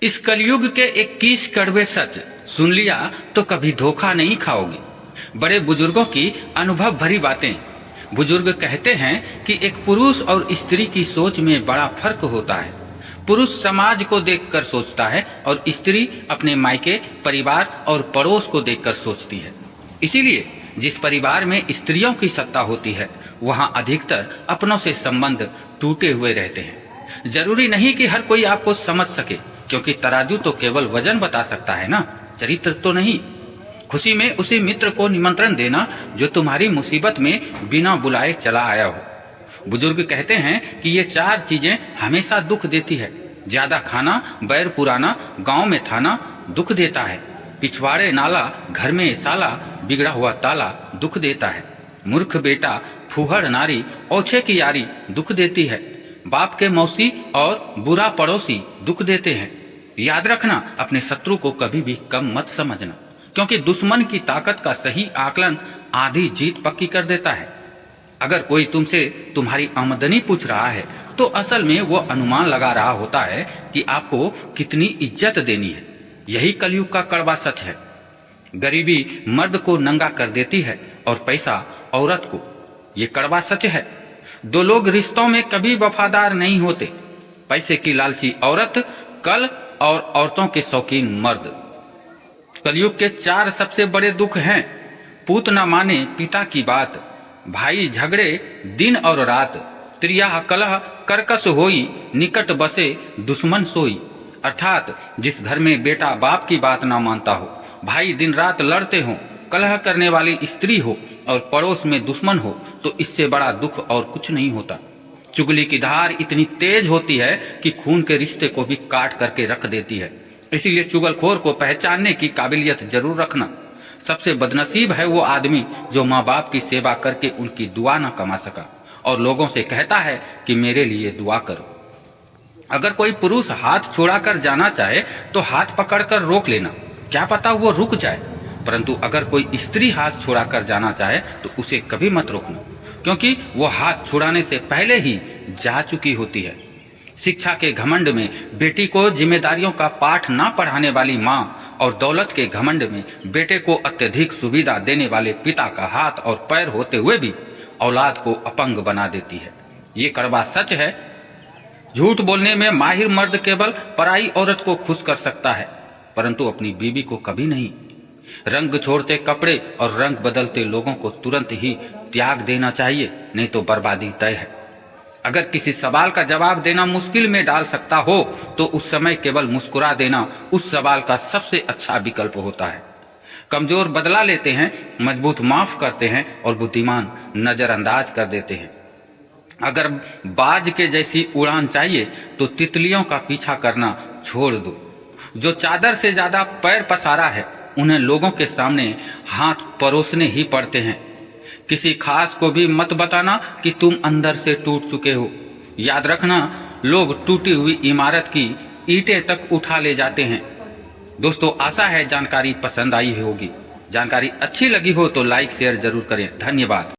इस कलयुग के 21 कड़वे सच सुन लिया तो कभी धोखा नहीं खाओगे। बड़े बुजुर्गों की अनुभव भरी बातें। बुजुर्ग कहते हैं कि एक पुरुष और स्त्री की सोच में बड़ा फर्क होता है। पुरुष समाज को देखकर सोचता है और स्त्री अपने मायके, परिवार और पड़ोस को देखकर सोचती है। इसीलिए जिस परिवार में स्त्रियों की सत्ता होती है वहां अधिकतर अपनों से संबंध टूटे हुए रहते हैं। जरूरी नहीं कि हर कोई आपको समझ सके, क्योंकि तराजू तो केवल वजन बता सकता है ना, चरित्र तो नहीं। खुशी में उसी मित्र को निमंत्रण देना जो तुम्हारी मुसीबत में बिना बुलाए चला आया हो। बुजुर्ग कहते हैं कि ये 4 चीजें हमेशा दुख देती है। ज्यादा खाना, बैर पुराना, गांव में थाना दुख देता है। पिछवाड़े नाला, घर में साला, बिगड़ा हुआ ताला दुख देता है। मूर्ख बेटा, फूहड़ नारी, ओछे की यारी दुख देती है। बाप के मौसी और बुरा पड़ोसी दुख देते हैं। याद रखना, अपने शत्रु को कभी भी कम मत समझना, क्योंकि दुश्मन की ताकत का सही आकलन आधी जीत पक्की कर देता है। अगर कोई तुमसे तुम्हारी आमदनी पूछ रहा है तो असल में वो अनुमान लगा रहा होता है कि आपको कितनी इज्जत देनी है। यही कलयुग का कड़वा सच है। गरीबी मर्द को नंगा कर देती है और पैसा औरत को। ये कड़वा सच है। 2 लोग रिश्तों में कभी वफादार नहीं होते, पैसे की लालची औरत कल और औरतों के शौकीन मर्द। कलयुग के 4 सबसे बड़े दुख हैं। पूत न माने पिता की बात, भाई झगड़े दिन और रात, त्रियाह कलह करकस होई, निकट बसे दुश्मन सोई। अर्थात जिस घर में बेटा बाप की बात ना मानता हो, भाई दिन रात लड़ते हो, कलह करने वाली स्त्री हो और पड़ोस में दुश्मन हो, तो इससे बड़ा दुख और कुछ नहीं होता। चुगली की धार इतनी तेज होती है कि खून के रिश्ते को भी काट करके रख देती है। इसीलिए चुगलखोर को पहचानने की काबिलियत जरूर रखना। सबसे बदनसीब है वो आदमी जो माँ बाप की सेवा करके उनकी दुआ न कमा सका और लोगों से कहता है कि मेरे लिए दुआ करो। अगर कोई पुरुष हाथ छोड़ाकर जाना चाहे तो हाथ पकड़कर रोक लेना, क्या पता वो रुक जाए। परंतु अगर कोई स्त्री हाथ छोड़ाकर जाना चाहे तो उसे कभी मत रोकना, क्योंकि वो हाथ छुड़ाने से पहले ही जा चुकी होती है। शिक्षा के घमंड में बेटी को जिम्मेदारियों का पाठ ना पढ़ाने वाली माँ और दौलत के घमंड में बेटे को अत्यधिक सुविधा देने वाले पिता का हाथ और पैर होते हुए भी औलाद को अपंग बना देती है। ये कड़वा सच है। झूठ बोलने में माहिर मर्द केवल पराई औरत को खुश कर सकता है, परंतु अपनी बीवी को कभी नहीं। रंग छोड़ते कपड़े और रंग बदलते लोगों को तुरंत ही त्याग देना चाहिए, नहीं तो बर्बादी तय है। अगर किसी सवाल का जवाब देना मुश्किल में डाल सकता हो तो उस समय केवल मुस्कुरा देना उस सवाल का सबसे अच्छा विकल्प होता है। कमजोर बदला लेते हैं, मजबूत माफ करते हैं और बुद्धिमान नजरअंदाज कर देते हैं। अगर बाज के जैसी उड़ान चाहिए तो तितलियों का पीछा करना छोड़ दो। जो चादर से ज्यादा पैर पसारा है उन्हें लोगों के सामने हाथ परोसने ही पड़ते हैं। किसी खास को भी मत बताना कि तुम अंदर से टूट चुके हो। याद रखना, लोग टूटी हुई इमारत की ईंटें तक उठा ले जाते हैं। दोस्तों, आशा है जानकारी पसंद आई होगी। जानकारी अच्छी लगी हो तो लाइक शेयर जरूर करें। धन्यवाद।